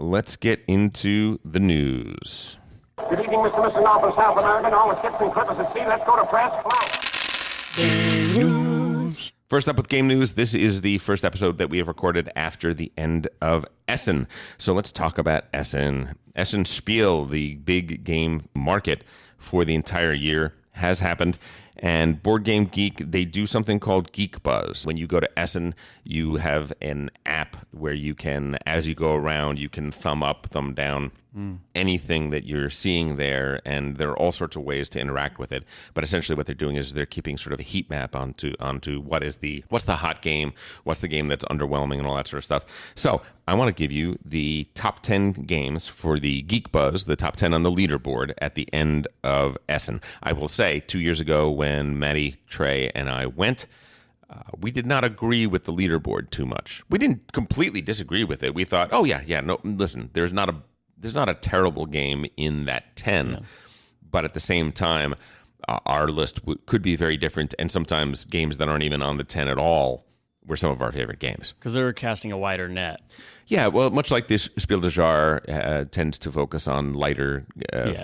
let's get into the news. Good evening, Mr. and Mrs. North and South America, all the ships and clippers at sea. Let's go to press. Game news. First up with game news, this is the first episode that we have recorded after the end of Essen. So let's talk about Essen. Essen Spiel, the big game market for the entire year, has happened. And Board Game Geek, they do something called Geek Buzz. When you go to Essen, you have an app where you can, as you go around, you can thumb up, thumb down, anything that you're seeing there. And there are all sorts of ways to interact with it. But essentially what they're doing is they're keeping sort of a heat map onto what's the hot game, what's the game that's underwhelming and all that sort of stuff. So I want to give you the top 10 games for the Geek Buzz, the top 10 on the leaderboard at the end of Essen. I will say 2 years ago when Maddie, Trey, and I went, we did not agree with the leaderboard too much. We didn't completely disagree with it. We thought, no, listen, there's not a terrible game in that 10. Yeah. But at the same time, our list could be very different, and sometimes games that aren't even on the 10 at all were some of our favorite games. Because they were casting a wider net. Yeah, well, much like this Spiel des Jahres tends to focus on lighter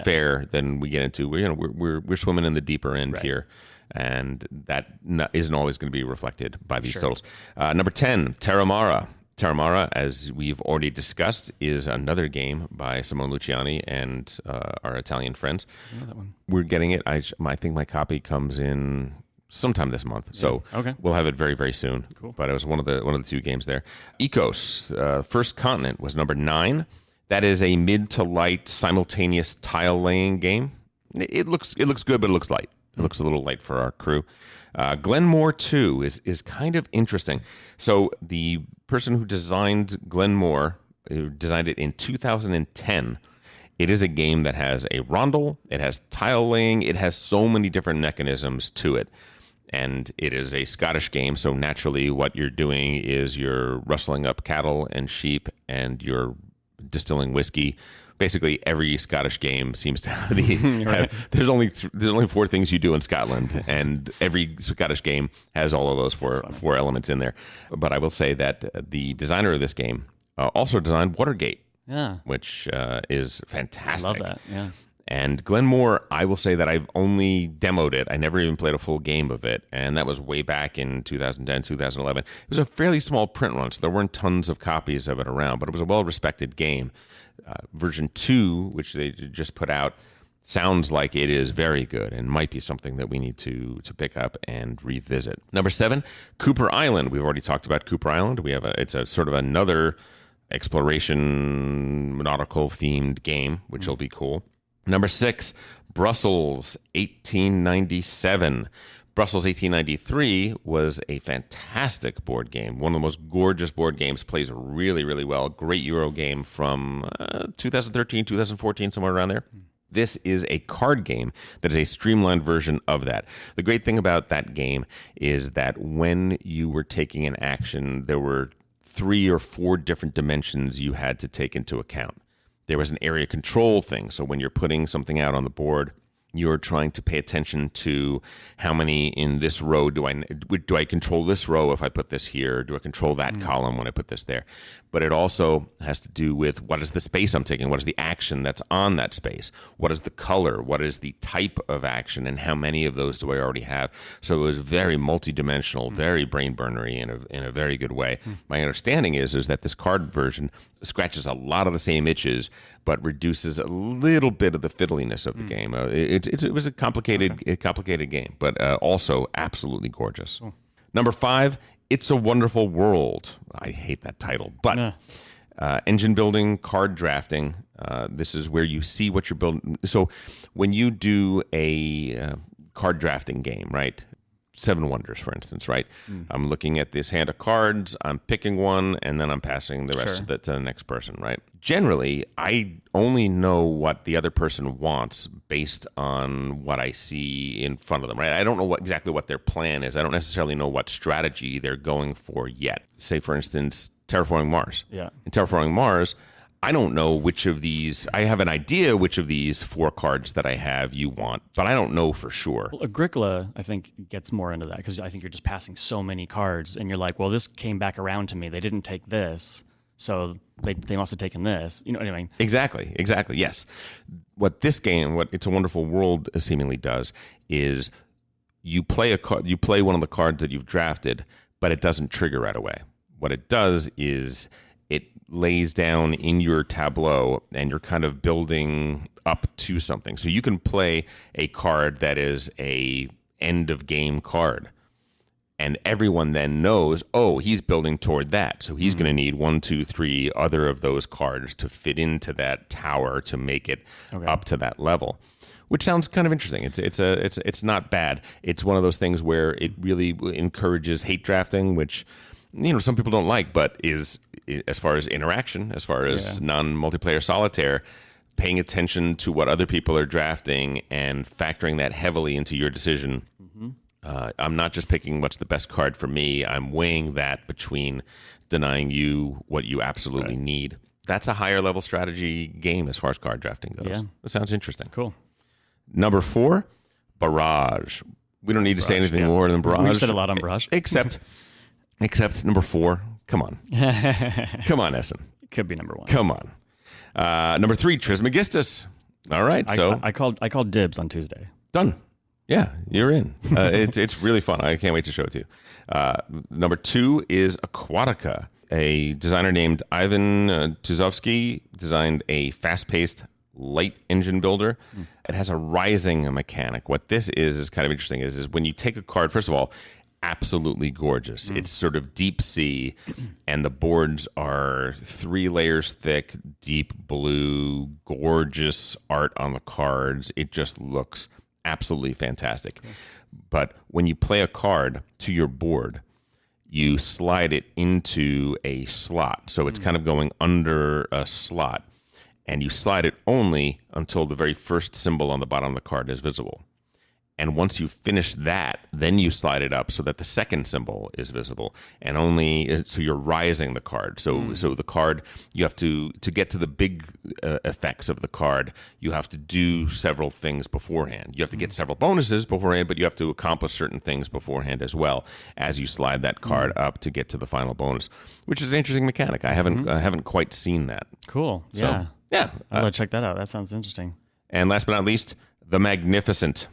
fare than we get into. We're swimming in the deeper end here, and that isn't always going to be reflected by these totals. Number 10, Terramara. Terramara, as we've already discussed, is another game by Simone Luciani and our Italian friends. I know that one. We're getting it. I think my copy comes in sometime this month, so we'll have it very, very soon. Cool. But it was one of the two games there. Ecos, First Continent, was number 9. That is a mid to light simultaneous tile laying game. It looks good, but it looks light. It looks a little light for our crew. Glenmore 2 is kind of interesting. So the person who designed Glenmore, who designed it in 2010. It is a game that has a rondel, it has tile laying, it has so many different mechanisms to it. And it is a Scottish game, so naturally what you're doing is you're rustling up cattle and sheep and you're distilling whiskey. Basically, every Scottish game seems to have there's only 4 things you do in Scotland, and every Scottish game has all of those four elements in there. But I will say that the designer of this game also designed Watergate, which is fantastic. I love that, yeah. And Glenmore, I will say that I've only demoed it. I never even played a full game of it, and that was way back in 2010, 2011. It was a fairly small print run, so there weren't tons of copies of it around, but it was a well-respected game. Version 2, which they just put out, sounds like it is very good and might be something that we need to pick up and revisit. Number 7, Cooper Island. We've already talked about Cooper Island. It's a sort of another exploration nautical themed game, which will be cool. Number 6, Brussels 1897. Brussels 1893 was a fantastic board game. One of the most gorgeous board games, plays really, really well. Great Euro game from 2013, 2014, somewhere around there. This is a card game that is a streamlined version of that. The great thing about that game is that when you were taking an action, there were 3 or 4 different dimensions you had to take into account. There was an area control thing. So when you're putting something out on the board, you're trying to pay attention to how many in this row do I control this row if I put this here? Do I control that column when I put this there? But it also has to do with what is the space I'm taking? What is the action that's on that space? What is the color? What is the type of action? And how many of those do I already have? So it was very multidimensional, very brain burnery in a very good way. My understanding is that this card version scratches a lot of the same itches, but reduces a little bit of the fiddliness of the game. It was a complicated game, but also absolutely gorgeous. Cool. Number 5, It's a Wonderful World. I hate that title, but engine building, card drafting. This is where you see what you're building. So when you do a card drafting game, right? Seven Wonders, for instance, right? I'm looking at this hand of cards, I'm picking one, and then I'm passing the rest of it to the next person, right? Generally, I only know what the other person wants based on what I see in front of them, right? I don't know exactly what their plan is. I don't necessarily know what strategy they're going for yet. Say, for instance, Terraforming Mars. Yeah. In Terraforming Mars, I don't know which of these, I have an idea which of these 4 cards that I have you want, but I don't know for sure. Well, Agricola, I think, gets more into that because I think you're just passing so many cards and you're like, well, this came back around to me. They didn't take this. So they must have taken this. You know what I mean? Exactly. Yes. What this game, what It's a Wonderful World seemingly does, is you play one of the cards that you've drafted, but it doesn't trigger right away. What it does is it lays down in your tableau, and you're kind of building up to something. So you can play a card that is a end of game card, and everyone then knows, oh, he's building toward that, so he's going to need 1, 2, 3 other of those cards to fit into that tower to make it up to that level, which sounds kind of interesting. It's not bad. It's one of those things where it really encourages hate drafting, which some people don't like, but is, as far as interaction, as far as non-multiplayer solitaire, paying attention to what other people are drafting and factoring that heavily into your decision. I'm not just picking what's the best card for me. I'm weighing that between denying you what you absolutely need. That's a higher level strategy game as far as card drafting goes. Yeah. That sounds interesting. Cool. Number 4, Barrage. We don't need to say anything more than Barrage. We've said a lot on Barrage. Except number 4. Come on. Come on, Essen. Could be number 1. Come on. Number 3, Trismegistus. All right. I called dibs on Tuesday. Done. Yeah, you're in. It's really fun. I can't wait to show it to you. Number 2 is Aquatica. A designer named Ivan Tuzovsky designed a fast-paced light engine builder. It has a rising mechanic. What this is kind of interesting. Is when you take a card, first of all, absolutely gorgeous. It's sort of deep sea, and the boards are 3 layers thick, deep blue, gorgeous art on the cards. It just looks absolutely fantastic. But when you play a card to your board, you slide it into a slot. So it's kind of going under a slot, and you slide it only until the very first symbol on the bottom of the card is visible. And once you finish that, then you slide it up so that the second symbol is visible, and so you're rising the card. So the card, you have to get to the big effects of the card, you have to do several things beforehand. You have to get several bonuses beforehand, but you have to accomplish certain things beforehand as well as you slide that card up to get to the final bonus, which is an interesting mechanic. I haven't quite seen that. Cool. So, yeah. I'll go check that out. That sounds interesting. And last but not least, The Magnificent.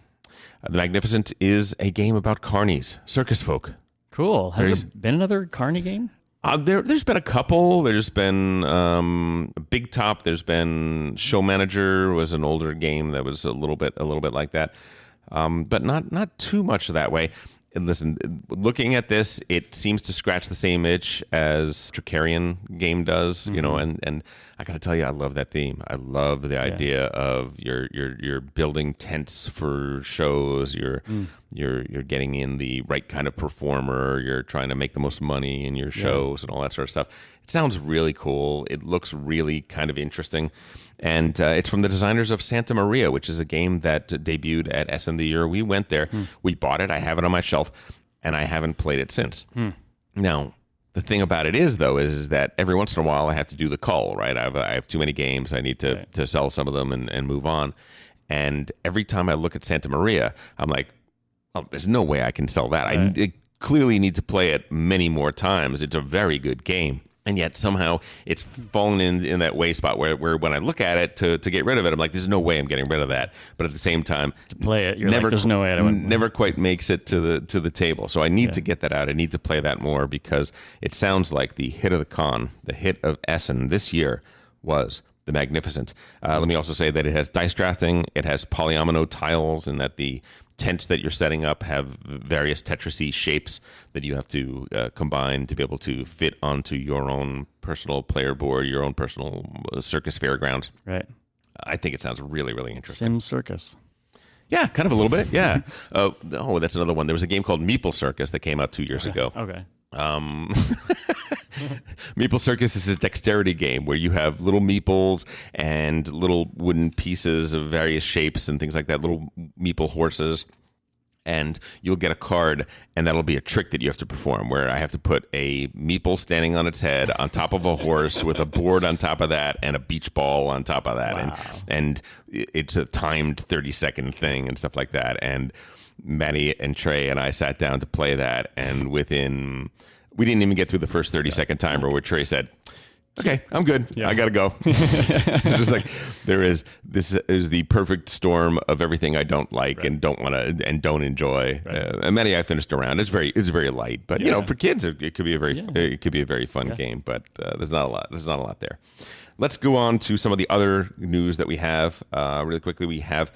The Magnificent is a game about carnies, circus folk. Cool. Has there been another Carney game? There's been a couple. There's been Big Top. There's been Show Manager was an older game that was a little bit like that, but not too much that way. And listen, looking at this, it seems to scratch the same itch as Tricarian game does, and I got to tell you, I love that theme. I love the idea of you're building tents for shows. You're getting in the right kind of performer. You're trying to make the most money in your shows and all that sort of stuff. It sounds really cool. It looks really kind of interesting. And it's from the designers of Santa Maria, which is a game that debuted at Essen the year we went there. We bought it. I have it on my shelf, and I haven't played it since. Now, the thing about it is that every once in a while I have to do the cull, right? I have too many games. I need to sell some of them and move on. And every time I look at Santa Maria, I'm like, oh, there's no way I can sell that. Right. I clearly need to play it many more times. It's a very good game. And yet somehow it's fallen in that way spot where when I look at it to get rid of it, I'm like, there's no way I'm getting rid of that. But at the same time, To play it, you're like, there's no way I don't. never quite makes it to the table. So I need to get that out. I need to play that more because it sounds like the hit of the con, the hit of Essen this year was The Magnificent. Let me also say that it has dice drafting. It has polyomino tiles, and that the tents that you're setting up have various Tetris-y shapes that you have to combine to be able to fit onto your own personal player board, your own personal circus fairground. Right. I think it sounds really, really interesting. Sim Circus. Yeah, kind of a little bit. Yeah. That's another one. There was a game called Meeple Circus that came out 2 years ago. Okay. Meeple Circus is a dexterity game where you have little meeples and little wooden pieces of various shapes and things like that, little meeple horses. And you'll get a card, and that'll be a trick that you have to perform, where I have to put a meeple standing on its head on top of a horse with a board on top of that and a beach ball on top of that. Wow. And it's a timed 30-second thing and stuff like that. And Maddie and Trey and I sat down to play that, and we didn't even get through the first 30-second timer where Trey said, Okay, I'm good. Yeah. I gotta go. Just like this is the perfect storm of everything I don't like and don't want to and don't enjoy. Right. And many I finished around. It's very light, but for kids it could be a very fun game. But there's not a lot there. Let's go on to some of the other news that we have really quickly. We have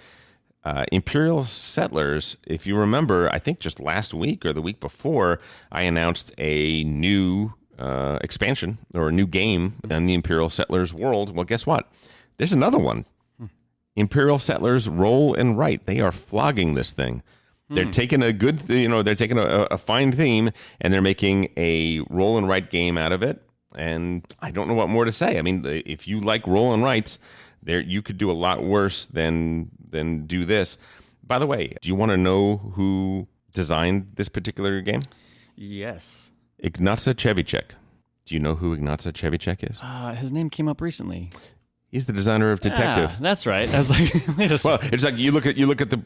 Imperial Settlers. If you remember, I think just last week or the week before, I announced a new expansion or a new game in the Imperial Settlers world. Well, guess what? There's another one. Imperial Settlers Roll and Write. They are flogging this thing. They're taking a good, they're taking a fine theme and they're making a roll and write game out of it. And I don't know what more to say. I mean, if you like roll and writes, you could do a lot worse than do this. By the way, do you want to know who designed this particular game? Yes. Ignacy Trzewiczek. Do you know who Ignacy Trzewiczek is? His name came up recently. He's the designer of Detective. That's right. I was like, wait a second. Well, it's like you look at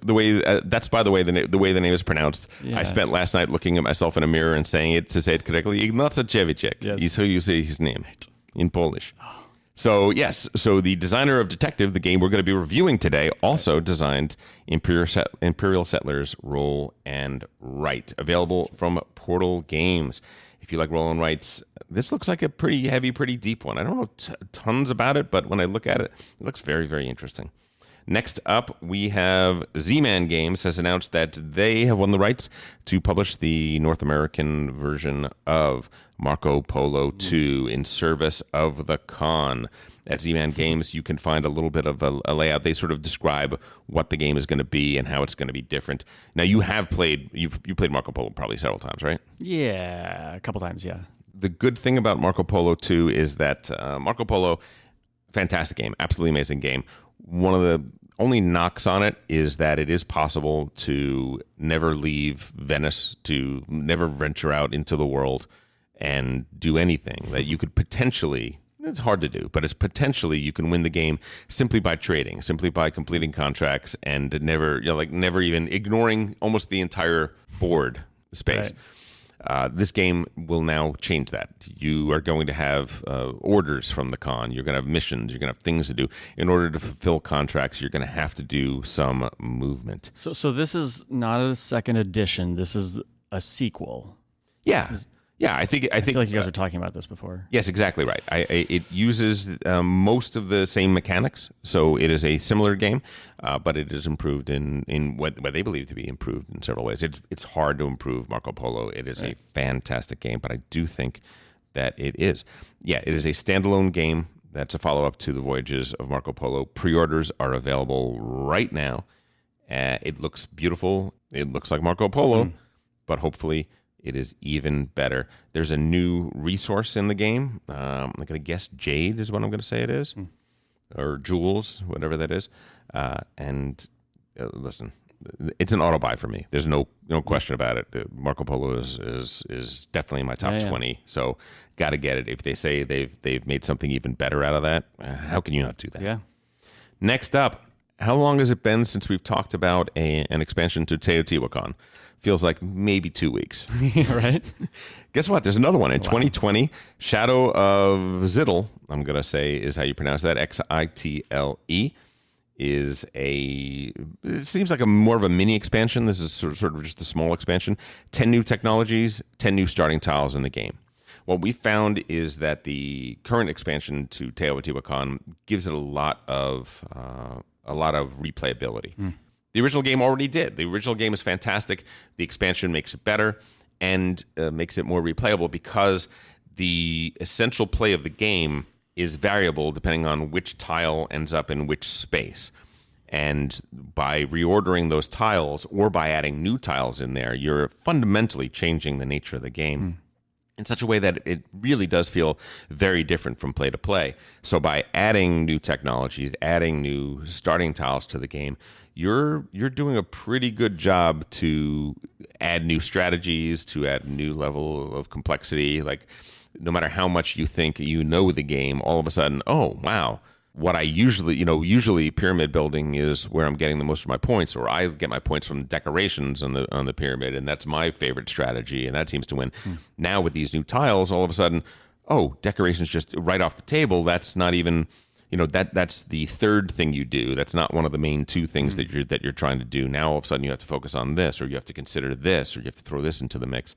the way that's, by the way, the way the name is pronounced. Yeah. I spent last night looking at myself in a mirror and saying it to say it correctly. Ignacy Trzewiczek. Yes. Is how you say his name in Polish. So yes, so the designer of Detective, the game we're going to be reviewing today, also designed Imperial Settlers Roll and Write, available from Portal Games. If you like roll and writes, this looks like a pretty heavy, pretty deep one. I don't know tons about it, but when I look at it, it looks very, very interesting. Next up, we have Z-Man Games has announced that they have won the rights to publish the North American version of Marco Polo 2 in service of the Khan. At Z-Man Games, you can find a little bit of a layout. They sort of describe what the game is going to be and how it's going to be different. Now, you played Marco Polo probably several times, right? Yeah, a couple times, yeah. The good thing about Marco Polo 2 is that Marco Polo, fantastic game, absolutely amazing game. One of the only knocks on it is that it is possible to never leave Venice, to never venture out into the world and do anything. That you could potentially, it's hard to do, but it's potentially you can win the game simply by trading, simply by completing contracts and never even ignoring almost the entire board space. Right. This game will now change that. You are going to have orders from the Khan. You're going to have missions. You're going to have things to do. In order to fulfill contracts, you're going to have to do some movement. So this is not a second edition. This is a sequel. Yeah. I think I feel like you guys were talking about this before. Yes, exactly right. It uses most of the same mechanics, so it is a similar game, but it is improved in what they believe to be improved in several ways. It's hard to improve Marco Polo. It is a fantastic game, but I do think that it is. Yeah, it is a standalone game that's a follow-up to the Voyages of Marco Polo. Pre-orders are available right now. It looks beautiful. It looks like Marco Polo, but hopefully it is even better. There's a new resource in the game. I'm going to guess Jade is what I'm going to say it is. Or Jules, whatever that is. And listen, it's an auto buy for me. There's no question about it. Marco Polo is definitely in my top 20. So got to get it. If they say they've made something even better out of that, how can you not do that? Yeah. Next up, how long has it been since we've talked about an expansion to Teotihuacan? Feels like maybe 2 weeks. Right? Guess what? There's another one in 2020. Shadow of Xittle, I'm going to say is how you pronounce that. Xitle is it seems like more of a mini expansion. This is sort of just a small expansion. 10 new technologies, 10 new starting tiles in the game. What we found is that the current expansion to Teotihuacan gives it a lot of replayability. The original game already did. The original game is fantastic. The expansion makes it better and makes it more replayable because the essential play of the game is variable depending on which tile ends up in which space. And by reordering those tiles or by adding new tiles in there, you're fundamentally changing the nature of the game in such a way that it really does feel very different from play to play. So by adding new technologies, adding new starting tiles to the game, you're doing a pretty good job to add new strategies, to add new level of complexity. Like no matter how much you think you know the game, all of a sudden, oh wow, what I usually pyramid building is where I'm getting the most of my points, or I get my points from decorations on the pyramid, and that's my favorite strategy, and that seems to win. Now with these new tiles, all of a sudden, oh, decorations just right off the table. That's not even, that's the third thing you do. That's not one of the main two things that you're trying to do. Now all of a sudden you have to focus on this, or you have to consider this, or you have to throw this into the mix.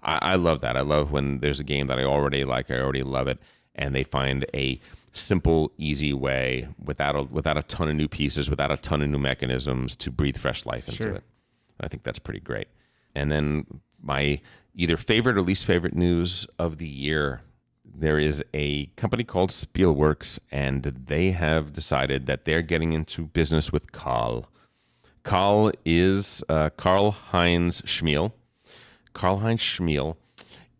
I love that. I love when there's a game that I already like, I already love it, and they find a simple, easy way without a ton of new pieces, without a ton of new mechanisms to breathe fresh life into it. I think that's pretty great. And then my either favorite or least favorite news of the year, there is a company called Spielworks, and they have decided that they're getting into business with Karl. Karl is Karl-Heinz Schmiel. Karl-Heinz Schmiel,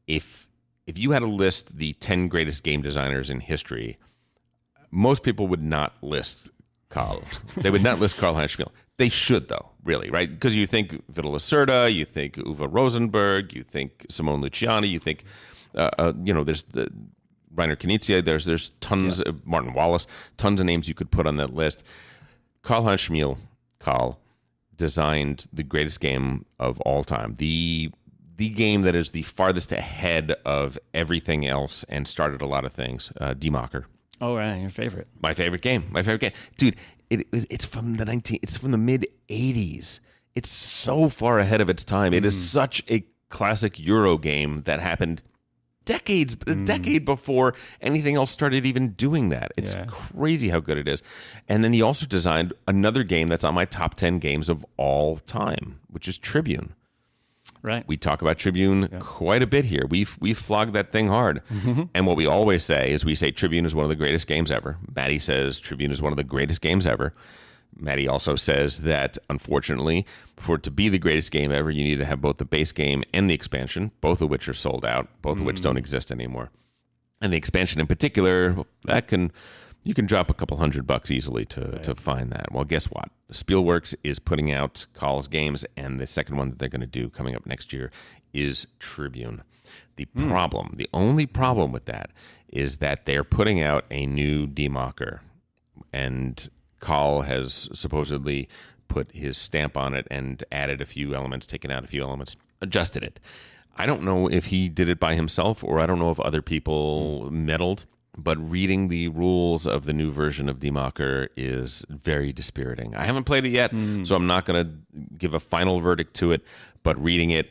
if you had to list the 10 greatest game designers in history, most people would not list Karl. They would not list Karl-Heinz Schmiel. They should, though, really, right? Because you think Vital Lacerda, you think Uwe Rosenberg, you think Simone Luciani, you think, there's the Reiner Knizia, there's tons, Martin Wallace, tons of names you could put on that list. Karl-Heinz Schmiel, Karl, designed the greatest game of all time. The game that is the farthest ahead of everything else and started a lot of things, D-Mocker. Oh, right, your favorite. My favorite game, dude. It's from the mid '80s. It's so far ahead of its time. It is such a classic Euro game that happened a decade before anything else started even doing that. It's crazy how good it is. And then he also designed another game that's on my top 10 games of all time, which is Tribune. Right. We talk about Tribune quite a bit here. We've flogged that thing hard. And what we always say is we say Tribune is one of the greatest games ever. Maddie says Tribune is one of the greatest games ever. Maddie also says that, unfortunately, for it to be the greatest game ever, you need to have both the base game and the expansion, both of which are sold out, both of which don't exist anymore. And the expansion in particular, you can drop a couple $100 easily to find that. Well, guess what? Spielworks is putting out Karl's games, and the second one that they're going to do coming up next year is Tribune. The only problem with that is that they're putting out a new D-Mocker, and Karl has supposedly put his stamp on it and added a few elements, taken out a few elements, adjusted it. I don't know if he did it by himself, or I don't know if other people meddled. But reading the rules of the new version of D-Mocker is very dispiriting. I haven't played it yet, so I'm not going to give a final verdict to it. But reading it,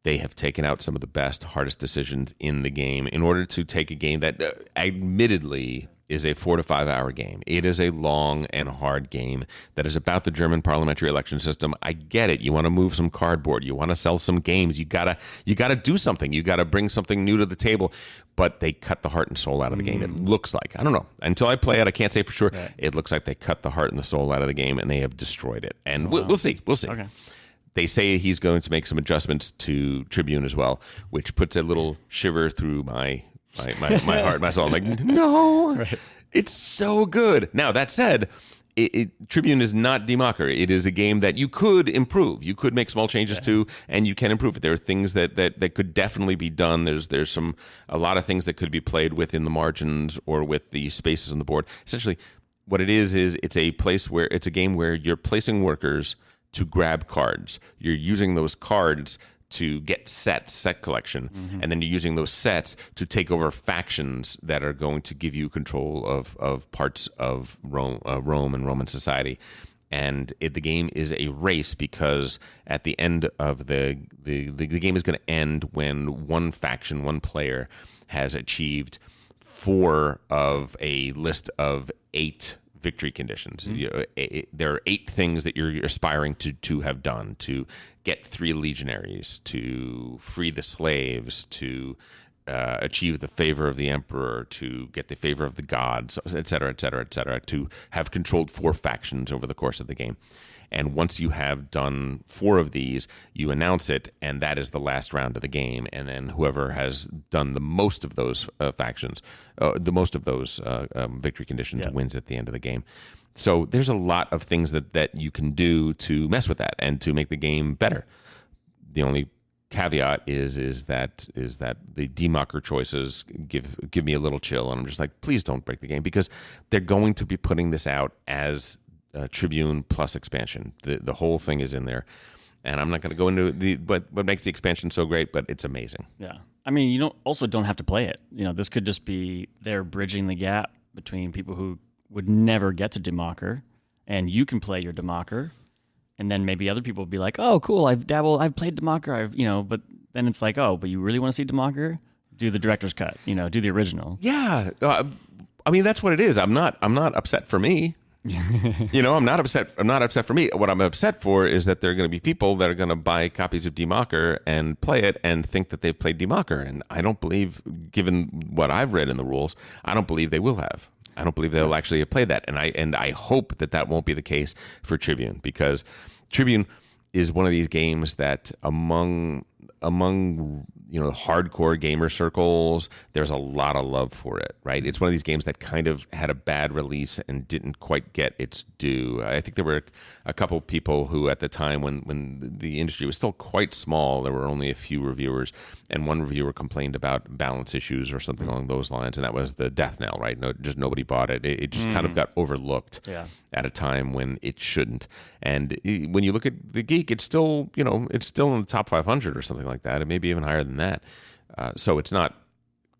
they have taken out some of the best, hardest decisions in the game in order to take a game that admittedly is a 4 to 5 hour game. It is a long and hard game that is about the German parliamentary election system. I get it. You want to move some cardboard. You want to sell some games. You gotta do something. You gotta bring something new to the table. But they cut the heart and soul out of the game. It looks like. I don't know. Until I play it, I can't say for sure. Right. It looks like they cut the heart and the soul out of the game, and they have destroyed it. And we'll see. We'll see. Okay. They say he's going to make some adjustments to Tribune as well, which puts a little shiver through my heart, my soul. I'm like, no, right. It's so good. Now, that said, Tribune is not D-Mocker. It is a game that you could improve. You could make small changes to, and you can improve it. There are things that could definitely be done. There's a lot of things that could be played within the margins or with the spaces on the board. Essentially, what it is it's a place where it's a game where you're placing workers to grab cards. You're using those cards to get set collection, and then you're using those sets to take over factions that are going to give you control of parts of Rome and Roman society. And the game is a race because at the end of the game is going to end when one faction, one player, has achieved 4 of a list of 8 victory conditions. There are 8 things that you're aspiring to have done: to get 3 legionaries, to free the slaves, to achieve the favor of the emperor, to get the favor of the gods, et cetera, et cetera, et cetera, to have controlled 4 factions over the course of the game. And once you have done 4 of these, you announce it, and that is the last round of the game. And then whoever has done the most of those factions, the most of those victory conditions, wins at the end of the game. So there's a lot of things that you can do to mess with that and to make the game better. The only caveat is that the D-Mocker choices give me a little chill, and I'm just like, please don't break the game, because they're going to be putting this out as Tribune plus expansion. The whole thing is in there, and I'm not going to go into what makes the expansion so great, but it's amazing. Yeah, I mean, you don't have to play it. This could just be they're bridging the gap between people who would never get to Democker, and you can play your Democker, and then maybe other people will be like, "Oh, cool! I've played Democker. But then it's like, oh, but you really want to see Democker? Do the director's cut. Do the original. Yeah, I mean that's what it is. I'm not upset for me. I'm not upset for me. What I'm upset for is that there are going to be people that are going to buy copies of Democker and play it and think that they've played Democker. And I don't believe, given what I've read in the rules, I don't believe they will have. I don't believe they'll actually have played that. And I hope that won't be the case for Tribune, because Tribune is one of these games that among hardcore gamer circles, there's a lot of love for it, right? It's one of these games that kind of had a bad release and didn't quite get its due. I think there were a couple people who, at the time when the industry was still quite small, there were only a few reviewers, and one reviewer complained about balance issues or something along those lines, and that was the death knell, right? Just nobody bought it. It just kind of got overlooked at a time when it shouldn't. And when you look at the Geek, it's still in the top 500 or something like that. It may be even higher than that. So it's not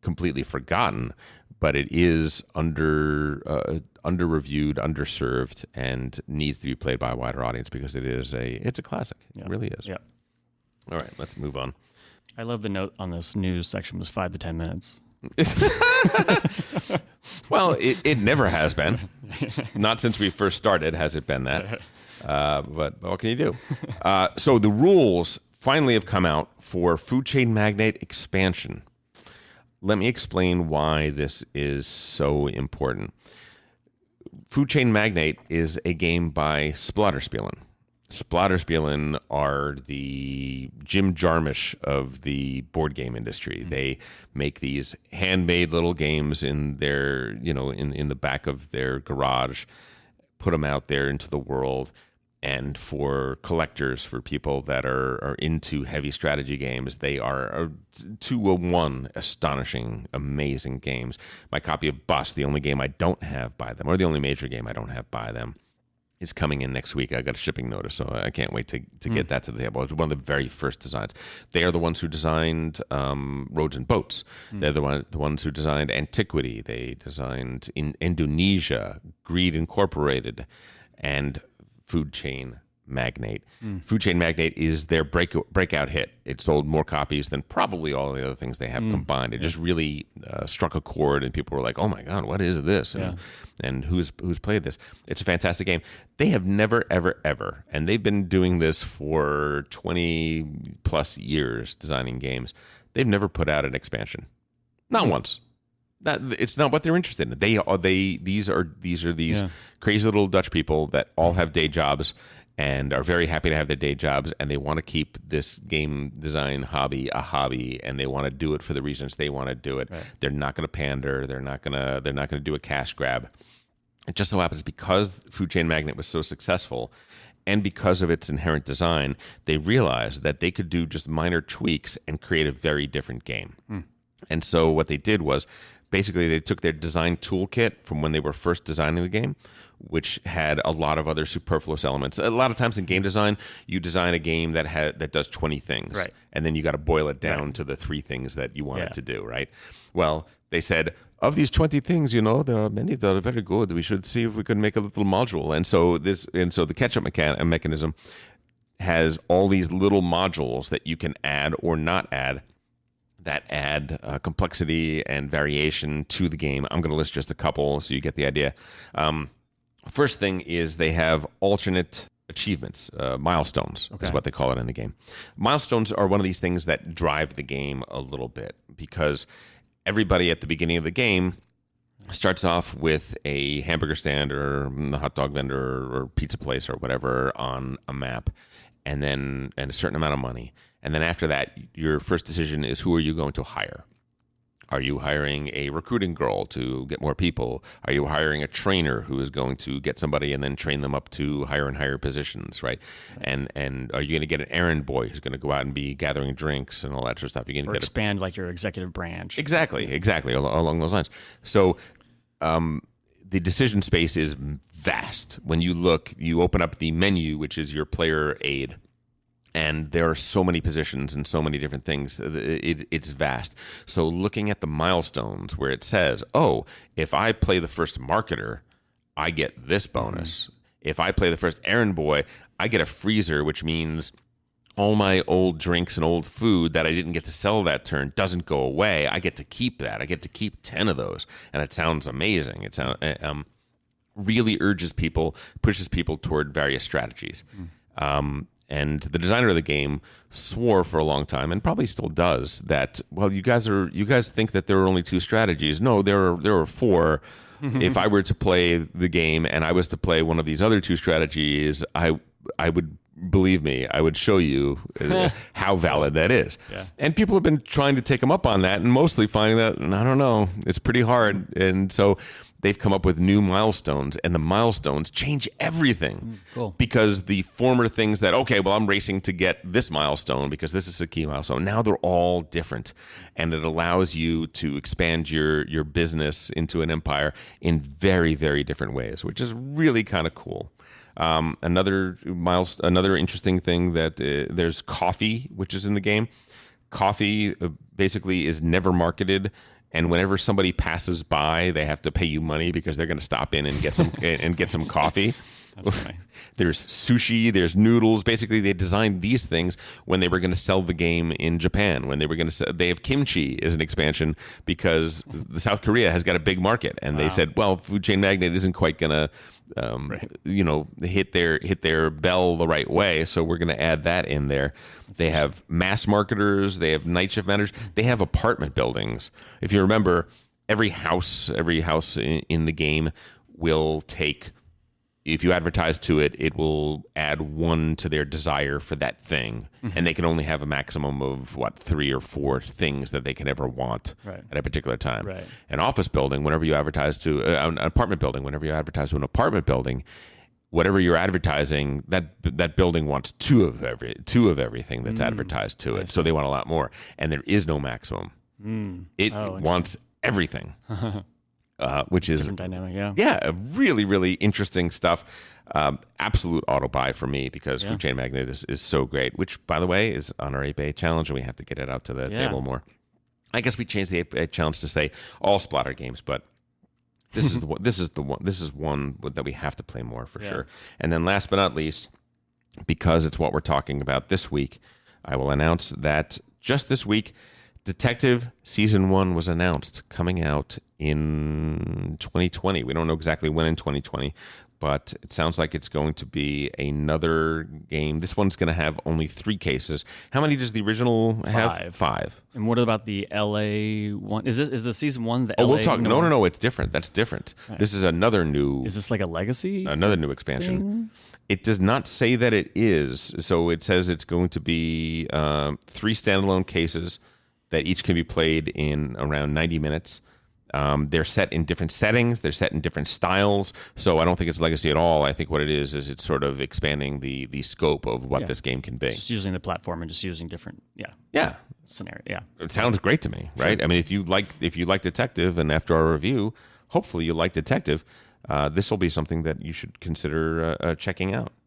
completely forgotten, but it is under-reviewed, underserved, and needs to be played by a wider audience because it's a classic. It really is. Yeah. All right, let's move on. I love the note on this news section was 5 to 10 minutes. Well, it never has been. Not since we first started has it been that. But what can you do? So the rules finally have come out for Food Chain Magnate expansion. Let me explain why this is so important. Food Chain Magnate is a game by Splatterspielen. Splatterspielen are the Jim Jarmusch of the board game industry. They make these handmade little games in their, in the back of their garage, put them out there into the world. And for collectors, for people that are into heavy strategy games, they are 201 astonishing, amazing games. My copy of Bust, the only game I don't have by them, or the only major game I don't have by them, is coming in next week. I got a shipping notice, so I can't wait to get that to the table. It's one of the very first designs. They are the ones who designed Roads and Boats. They're the ones who designed Antiquity. They designed in Indonesia, Greed Incorporated, and Food Chain Magnate. Food Chain Magnate is their breakout hit. It sold more copies than probably all the other things they have combined. It just really struck a chord, and people were like, "Oh my God, what is this?" And who's played this? It's a fantastic game. They have never, ever, ever, and they've been doing this for 20 plus years, designing games. They've never put out an expansion, not once. It's not what they're interested in. These are crazy little Dutch people that all have day jobs and are very happy to have their day jobs, and they want to keep this game design hobby a hobby, and they want to do it for the reasons they want to do it. Right. They're not going to pander. They're not going to do a cash grab. It just so happens because Food Chain Magnate was so successful, and because of its inherent design, they realized that they could do just minor tweaks and create a very different game. And so what they did was, basically, they took their design toolkit from when they were first designing the game, which had a lot of other superfluous elements. A lot of times in game design, you design a game that does 20 things, right, and then you got to boil it down to the 3 things that you want it to do, right? Well, they said, of these 20 things, there are many that are very good. We should see if we could make a little module. And so the catch-up mechanism has all these little modules that you can add or not add, that add complexity and variation to the game. I'm going to list just a couple so you get the idea. First thing is they have alternate achievements, milestones is what they call it in the game. Milestones are one of these things that drive the game a little bit, because everybody at the beginning of the game starts off with a hamburger stand or a hot dog vendor or pizza place or whatever on a map, and a certain amount of money. And then after that, your first decision is, who are you going to hire? Are you hiring a recruiting girl to get more people? Are you hiring a trainer who is going to get somebody and then train them up to higher and higher positions, right? And are you going to get an errand boy who's going to go out and be gathering drinks and all that sort of stuff? You're going to expand like your executive branch. Exactly, along those lines. So the decision space is vast. When you open up the menu, which is your player aid, And there are so many positions and so many different things. It's vast. So looking at the milestones where it says, oh, if I play the first marketer, I get this bonus. If I play the first errand boy, I get a freezer, which means all my old drinks and old food that I didn't get to sell that turn doesn't go away. I get to keep that. I get to keep 10 of those. And it sounds amazing. It sounds really urges people, pushes people toward various strategies. And the designer of the game swore for a long time, and probably still does, that, well, you guys think that there are only 2 strategies. No, there are 4. If I were to play the game and I was to play one of these other 2 strategies, I would, believe me, I would show you how valid that is. Yeah. And people have been trying to take them up on that, and mostly finding that, I don't know, it's pretty hard. And so they've come up with new milestones, and the milestones change everything. Cool. Because the former things that, okay, well, I'm racing to get this milestone because this is a key milestone. Now they're all different, and it allows you to expand your business into an empire in very, very different ways, which is really kind of cool. Another interesting thing that there's coffee, which is in the game. Coffee basically is never marketed. And whenever somebody passes by, they have to pay you money because they're going to stop in and get some and get some coffee. That's funny. There's sushi, there's noodles. Basically, they designed these things when they were going to sell the game in Japan. When they were going to, they have kimchi as an expansion because the South Korea has got a big market, and they said, well, Food Chain Magnate isn't quite going to, hit their bell the right way. So we're going to add that in there. They have mass marketers. They have night shift managers. They have apartment buildings. If you remember, every house in the game will take. If you advertise to it, it will add 1 to their desire for that thing. And they can only have a maximum of, 3 or 4 things that they can ever want at a particular time. Right. An office building, whenever you advertise to an apartment building, whenever you advertise to an apartment building, whatever you're advertising, that building wants 2 of everything that's advertised to it. So they want a lot more. And there is no maximum. It wants everything. Which is different dynamic, yeah. Yeah, really, really interesting stuff. Absolute auto buy for me because Food Chain Magnate is so great, which, by the way, is on our 8-Bay challenge, and we have to get it out to the table more. I guess we changed the 8-Bay challenge to say all splatter games, but this is this is one that we have to play more for sure. And then last but not least, because it's what we're talking about this week, I will announce that just this week, Detective Season 1 was announced, coming out in 2020. We don't know exactly when in 2020, but it sounds like it's going to be another game. This one's going to have only 3 cases. How many does the original have? 5. And what about the LA one? Is the Season 1 the Oh, LA? we'll talk. No, it's different. That's different. Right. This is another new. Is this like a legacy? Another new expansion. It does not say that it is. So it says it's going to be 3 standalone cases that each can be played in around 90 minutes. They're set in different settings. They're set in different styles. So I don't think it's legacy at all. I think what it is it's sort of expanding the scope of what this game can be. Just using the platform and just using different, scenario. Yeah. It sounds great to me, right? Sure. I mean, if you like Detective, and after our review, hopefully you like Detective, this will be something that you should consider checking out.